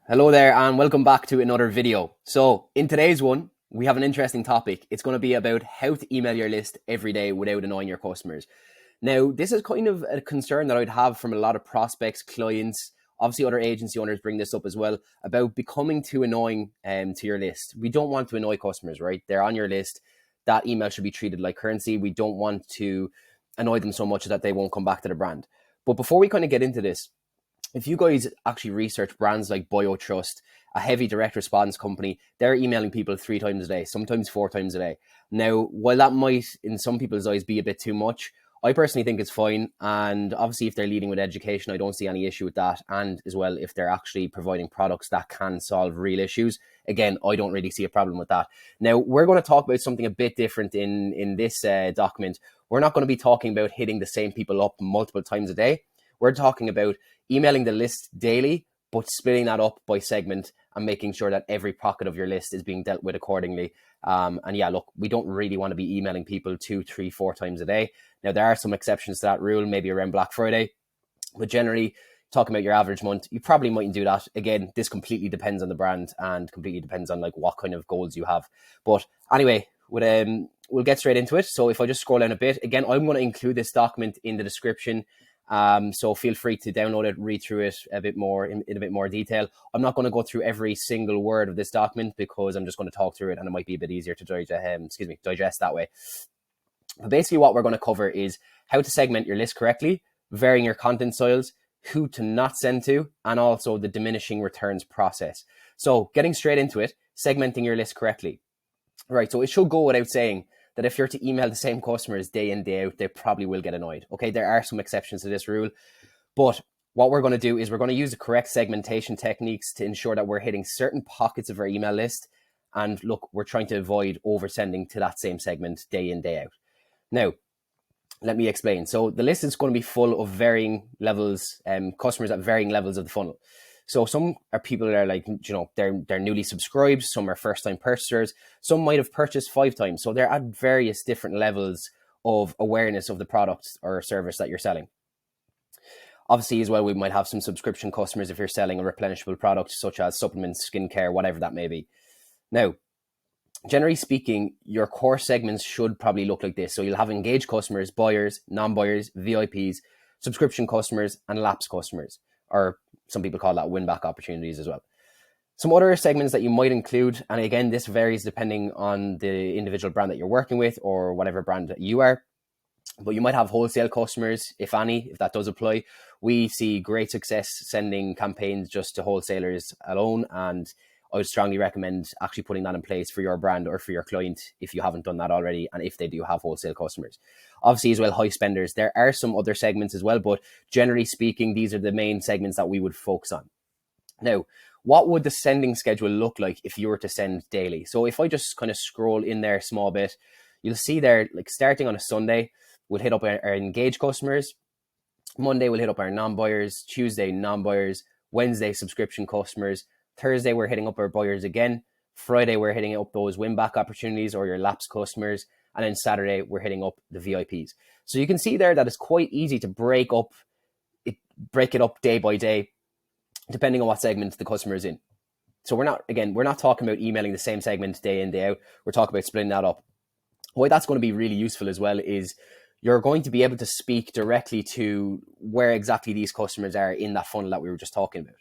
Hello there and welcome back to another video. So in today's one, we have an interesting topic. It's going to be about how to email your list every day without annoying your customers. Now, this is kind of a concern that I'd have from a lot of prospects, clients, obviously other agency owners bring this up as well, about becoming too annoying to your list. We don't want to annoy customers, right? They're on your list. That email should be treated like currency. We don't want to annoy them so much that they won't come back to the brand. But before we kind of get into this, if you guys actually research brands like BioTrust, a heavy direct response company, they're emailing people 3 times a day, sometimes 4 times a day. Now, while that might, in some people's eyes, be a bit too much, I personally think it's fine. And obviously, if they're leading with education, I don't see any issue with that. And as well, if they're actually providing products that can solve real issues, again, I don't really see a problem with that. Now, we're going to talk about something a bit different in this document. We're not going to be talking about hitting the same people up multiple times a day. We're talking about emailing the list daily, but splitting that up by segment and making sure that every pocket of your list is being dealt with accordingly. And yeah, look, we don't really want to be emailing people 2, 3, 4 times a day. Now, there are some exceptions to that rule, maybe around Black Friday, but generally, talking about your average month, you probably mightn't do that. Again, this completely depends on the brand and completely depends on like what kind of goals you have. But anyway, we'll get straight into it. So if I just scroll down a bit, again, I'm going to include this document in the description. So feel free to download it, read through it a bit more in a bit more detail. I'm not going to go through every single word of this document because I'm just going to talk through it and it might be a bit easier to digest that way. But basically what we're going to cover is how to segment your list correctly, varying your content styles, who to not send to, and also the diminishing returns process. So getting straight into it, segmenting your list correctly. Right, so it should go without saying that if you're to email the same customers day in, day out, they probably will get annoyed. Okay, there are some exceptions to this rule, but what we're going to do is we're going to use the correct segmentation techniques to ensure that we're hitting certain pockets of our email list. And look, we're trying to avoid oversending to that same segment day in, day out. Now, let me explain. So the list is going to be full of varying levels, customers at varying levels of the funnel. So some are people that are like, they're newly subscribed. Some are first-time purchasers. Some might have purchased 5 times. So they're at various different levels of awareness of the product or service that you're selling. Obviously, as well, we might have some subscription customers if you're selling a replenishable product, such as supplements, skincare, whatever that may be. Now, generally speaking, your core segments should probably look like this. So you'll have engaged customers, buyers, non-buyers, VIPs, subscription customers, and lapsed customers, or some people call that win-back opportunities as well. Some other segments that you might include, and again, this varies depending on the individual brand that you're working with or whatever brand that you are, but you might have wholesale customers, if any, if that does apply. We see great success sending campaigns just to wholesalers alone, and I would strongly recommend actually putting that in place for your brand or for your client if you haven't done that already, and if they do have wholesale customers. Obviously, as well, high spenders. There are some other segments as well, but generally speaking, these are the main segments that we would focus on. Now, what would the sending schedule look like if you were to send daily? So if I just kind of scroll in there a small bit, you'll see there, like starting on a Sunday, we'll hit up our engaged customers. Monday, we'll hit up our non-buyers. Tuesday, non-buyers. Wednesday, subscription customers. Thursday, we're hitting up our buyers again. Friday, we're hitting up those win-back opportunities or your lapsed customers. And then Saturday, we're hitting up the VIPs. So you can see there that it's quite easy to break it up day by day, depending on what segment the customer is in. So we're not talking about emailing the same segment day in, day out. We're talking about splitting that up. Why that's going to be really useful as well is you're going to be able to speak directly to where exactly these customers are in that funnel that we were just talking about.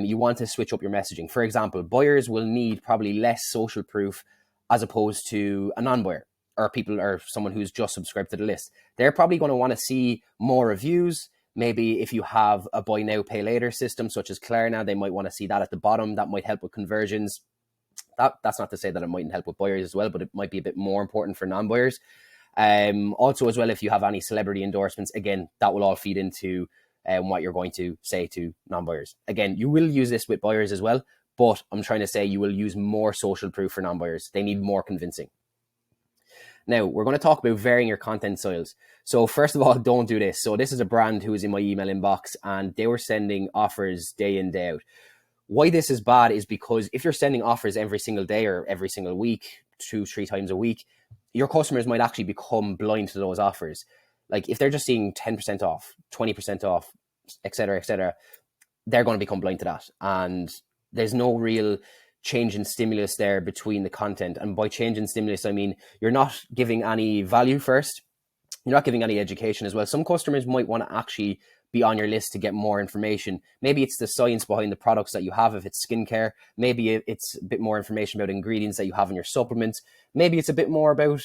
You want to switch up your messaging. For example, buyers will need probably less social proof as opposed to a non-buyer or people or someone who's just subscribed to the list. They're probably going to want to see more reviews. Maybe if you have a buy now, pay later system, such as Klarna, they might want to see that at the bottom. That might help with conversions. That's not to say that it mightn't help with buyers as well, but it might be a bit more important for non-buyers. Also, as well, if you have any celebrity endorsements, again, that will all feed into what you're going to say to non-buyers. Again, you will use this with buyers as well, but I'm trying to say you will use more social proof for non-buyers. They need more convincing. Now, we're going to talk about varying your content styles. So first of all, don't do this. So this is a brand who is in my email inbox and they were sending offers day in, day out. Why this is bad is because if you're sending offers every single day or every single week, 2-3 times a week, your customers might actually become blind to those offers. Like if they're just seeing 10% off, 20% off, etc., they're going to become blind to that. And there's no real change in stimulus there between the content. And by change in stimulus, I mean you're not giving any value first. You're not giving any education as well. Some customers might want to actually be on your list to get more information. Maybe it's the science behind the products that you have if it's skincare. Maybe it's a bit more information about ingredients that you have in your supplements. Maybe it's a bit more about,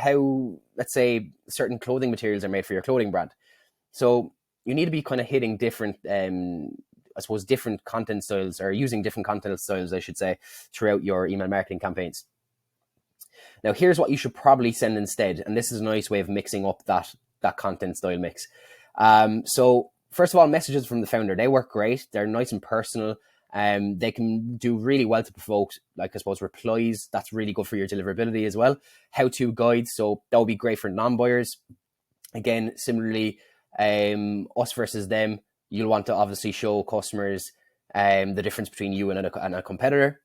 how, let's say, certain clothing materials are made for your clothing brand. So you need to be kind of hitting different, different content styles, or using different content styles, I should say, throughout your email marketing campaigns. Now, here's what you should probably send instead. And this is a nice way of mixing up that content style mix. So first of all, messages from the founder, they work great. They're nice and personal. They can do really well to provoke, replies. That's really good for your deliverability as well. How-to guides. So that would be great for non-buyers. Again, similarly, us versus them, you'll want to obviously show customers the difference between you and a competitor.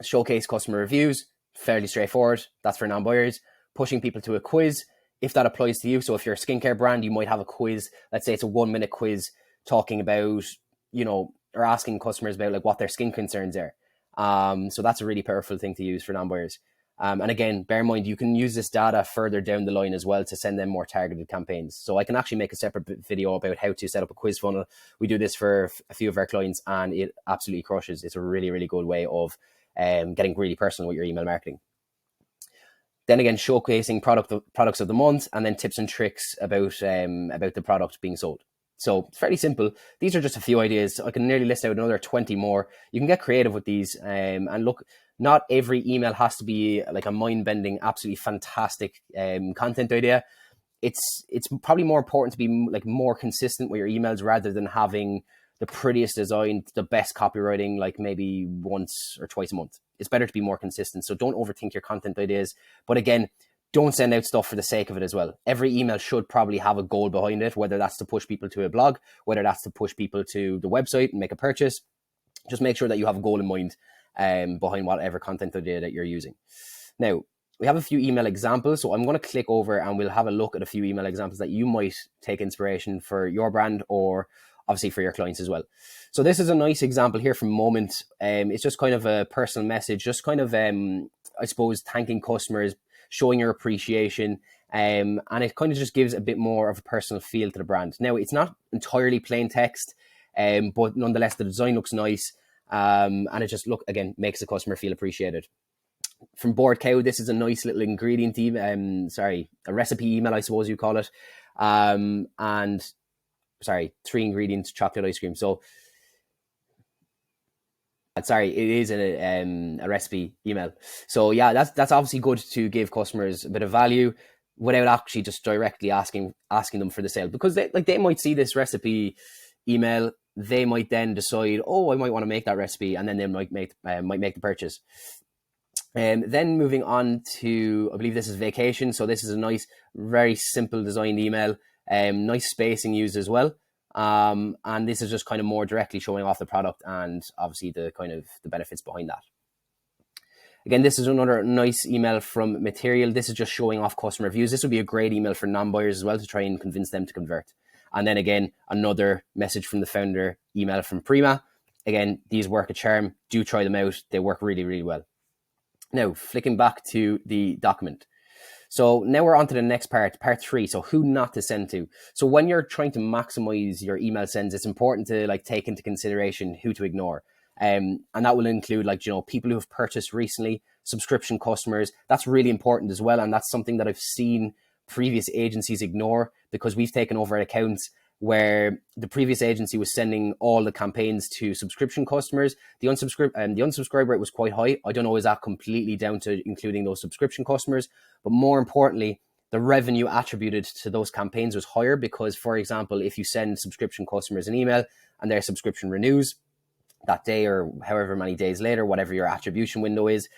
Showcase customer reviews, fairly straightforward. That's for non-buyers. Pushing people to a quiz, if that applies to you. So if you're a skincare brand, you might have a quiz. Let's say it's a 1-minute quiz talking about, or asking customers about what their skin concerns are. So that's a really powerful thing to use for non-buyers. And again, bear in mind, you can use this data further down the line as well to send them more targeted campaigns. So I can actually make a separate video about how to set up a quiz funnel. We do this for a few of our clients and it absolutely crushes. It's a really, really good way of getting really personal with your email marketing. Then again, showcasing products of the month, and then tips and tricks about the product being sold. So it's fairly simple. These are just a few ideas. I can nearly list out another 20 more. You can get creative with these. And look, not every email has to be like a mind-bending, absolutely fantastic content idea. It's probably more important to be more consistent with your emails rather than having the prettiest design, the best copywriting, maybe once or twice a month. It's better to be more consistent. So don't overthink your content ideas. But again, don't send out stuff for the sake of it as well. Every email should probably have a goal behind it, whether that's to push people to a blog, whether that's to push people to the website and make a purchase. Just make sure that you have a goal in mind behind whatever content idea that you're using. Now, we have a few email examples. So I'm going to click over and we'll have a look at a few email examples that you might take inspiration for your brand or obviously for your clients as well. So this is a nice example here from Moment. It's just kind of a personal message, just kind of, thanking customers, showing your appreciation. And it kind of just gives a bit more of a personal feel to the brand. Now, it's not entirely plain text, but nonetheless, the design looks nice. And it just, makes the customer feel appreciated. From Bored Cow, this is a nice little ingredient email, a recipe email, I suppose you call it. 3 ingredients, chocolate ice cream. So, it is a recipe email. So yeah, that's obviously good to give customers a bit of value without actually just directly asking them for the sale, because they might see this recipe email, they might then decide, oh, I might want to make that recipe, and then they might make the purchase. Then moving on to, I believe this is vacation. So this is a nice, very simple designed email, nice spacing used as well. And this is just kind of more directly showing off the product and obviously the kind of the benefits behind that. Again, this is another nice email from Material. This is just showing off customer reviews. This would be a great email for non-buyers as well to try and convince them to convert. And then again, another message from the founder email from Prima. Again, these work a charm. Do try them out. They work really, really well. Now, flicking back to the document. So now we're on to the next part 3. So who not to send to. So when you're trying to maximize your email sends, it's important to take into consideration who to ignore. And that will include people who have purchased recently, subscription customers. That's really important as well. And that's something that I've seen previous agencies ignore, because we've taken over accounts where the previous agency was sending all the campaigns to subscription customers. The unsubscribe rate was quite high. I don't know, is that completely down to including those subscription customers? But more importantly, the revenue attributed to those campaigns was higher because, for example, if you send subscription customers an email and their subscription renews that day or however many days later, whatever your attribution window is,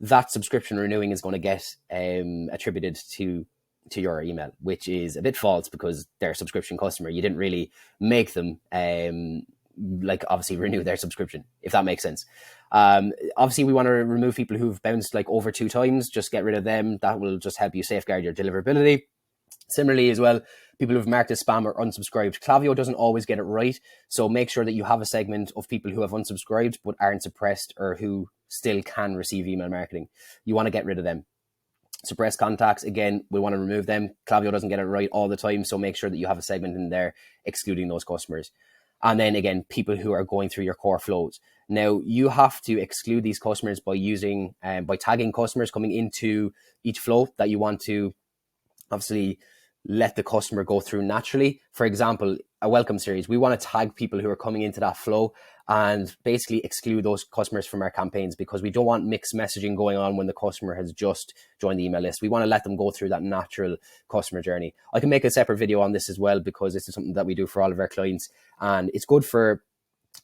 that subscription renewing is going to get attributed to your email, which is a bit false because they're a subscription customer. You didn't really make them obviously renew their subscription, if that makes sense. Obviously we want to remove people who've bounced over 2 times. Just get rid of them. That will just help you safeguard your deliverability. Similarly as well, people who've marked as spam or unsubscribed. Klaviyo doesn't always get it right, so make sure that you have a segment of people who have unsubscribed but aren't suppressed or who still can receive email marketing. You want to get rid of them. Suppressed contacts, again, we want to remove them. Klaviyo doesn't get it right all the time, so make sure that you have a segment in there excluding those customers. And then again, people who are going through your core flows. Now, you have to exclude these customers by using, by tagging customers coming into each flow that you want to obviously let the customer go through naturally. For example, a welcome series, we want to tag people who are coming into that flow and basically exclude those customers from our campaigns, because we don't want mixed messaging going on when the customer has just joined the email list. We want to let them go through that natural customer journey. I can make a separate video on this as well, because this is something that we do for all of our clients, and it's good for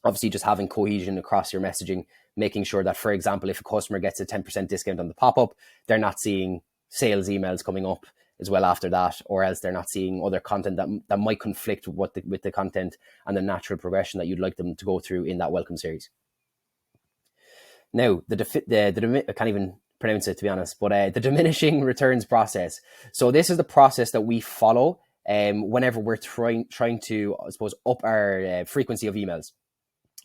obviously just having cohesion across your messaging, making sure that, for example, if a customer gets a 10% discount on the pop-up, they're not seeing sales emails coming up as well after that, or else they're not seeing other content that might conflict with the content and the natural progression that you'd like them to go through in that welcome series. Now, I can't even pronounce it, to be honest, but the diminishing returns process. So this is the process that we follow whenever we're trying to, I suppose, up our frequency of emails.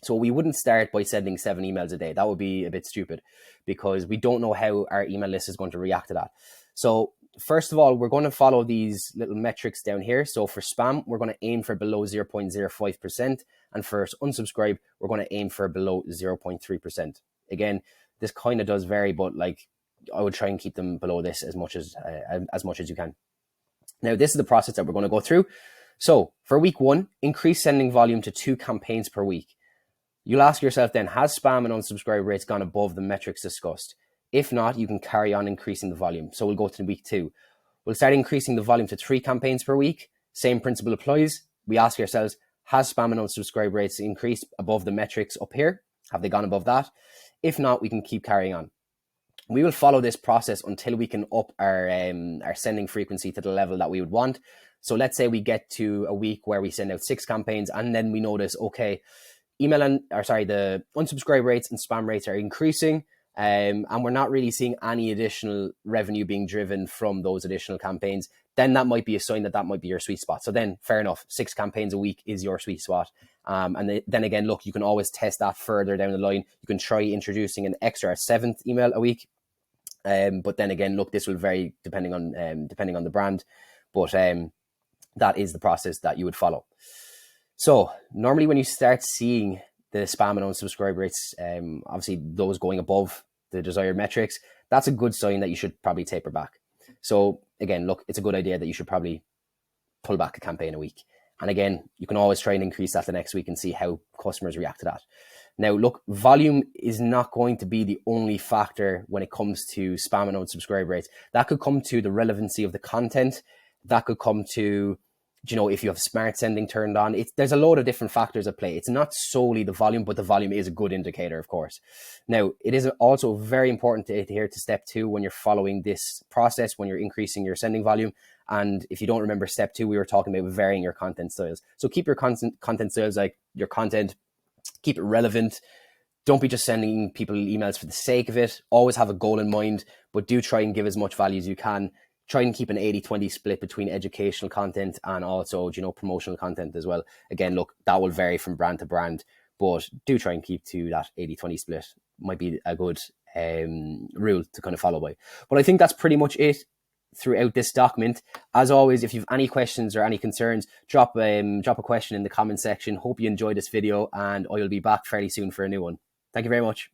So we wouldn't start by sending 7 emails a day. That would be a bit stupid, because we don't know how our email list is going to react to that. So first of all, we're going to follow these little metrics down here. So for spam, we're going to aim for below 0.05%. And for unsubscribe, we're going to aim for below 0.3%. Again, this kind of does vary, but like I would try and keep them below this as much as you can. Now, this is the process that we're going to go through. So for week 1, increase sending volume to 2 campaigns per week. You'll ask yourself then, has spam and unsubscribe rates gone above the metrics discussed? If not, you can carry on increasing the volume. So we'll go to week 2. We'll start increasing the volume to 3 campaigns per week. Same principle applies. We ask ourselves, has spam and unsubscribe rates increased above the metrics up here? Have they gone above that? If not, we can keep carrying on. We will follow this process until we can up our sending frequency to the level that we would want. So let's say we get to a week where we send out 6 campaigns, and then we notice, okay, the unsubscribe rates and spam rates are increasing. And we're not really seeing any additional revenue being driven from those additional campaigns, then that might be a sign that might be your sweet spot. So then fair enough, 6 campaigns a week is your sweet spot. And then again, look, you can always test that further down the line. You can try introducing an extra 7th email a week. But then again, look, this will vary depending on the brand. But that is the process that you would follow. So normally when you start seeing the spam and unsubscribe rates, obviously those going above the desired metrics, that's a good sign that you should probably taper back. So again, look, it's a good idea that you should probably pull back a campaign a week. And again, you can always try and increase that the next week and see how customers react to that. Now, look, volume is not going to be the only factor when it comes to spam and unsubscribe rates. That could come to the relevancy of the content. That could come to, if you have smart sending turned on. There's a load of different factors at play. It's not solely the volume, but the volume is a good indicator, of course. Now, it is also very important to adhere to step 2 when you're following this process, when you're increasing your sending volume. And if you don't remember step 2, we were talking about varying your content styles. So keep your content styles, like your content, keep it relevant. Don't be just sending people emails for the sake of it. Always have a goal in mind, but do try and give as much value as you can. Try and keep an 80-20 split between educational content and also, promotional content as well. Again, look, that will vary from brand to brand, but do try and keep to that 80-20 split. Might be a good rule to kind of follow by. But I think that's pretty much it throughout this document. As always, if you have any questions or any concerns, drop a question in the comment section. Hope you enjoyed this video, and I will be back fairly soon for a new one. Thank you very much.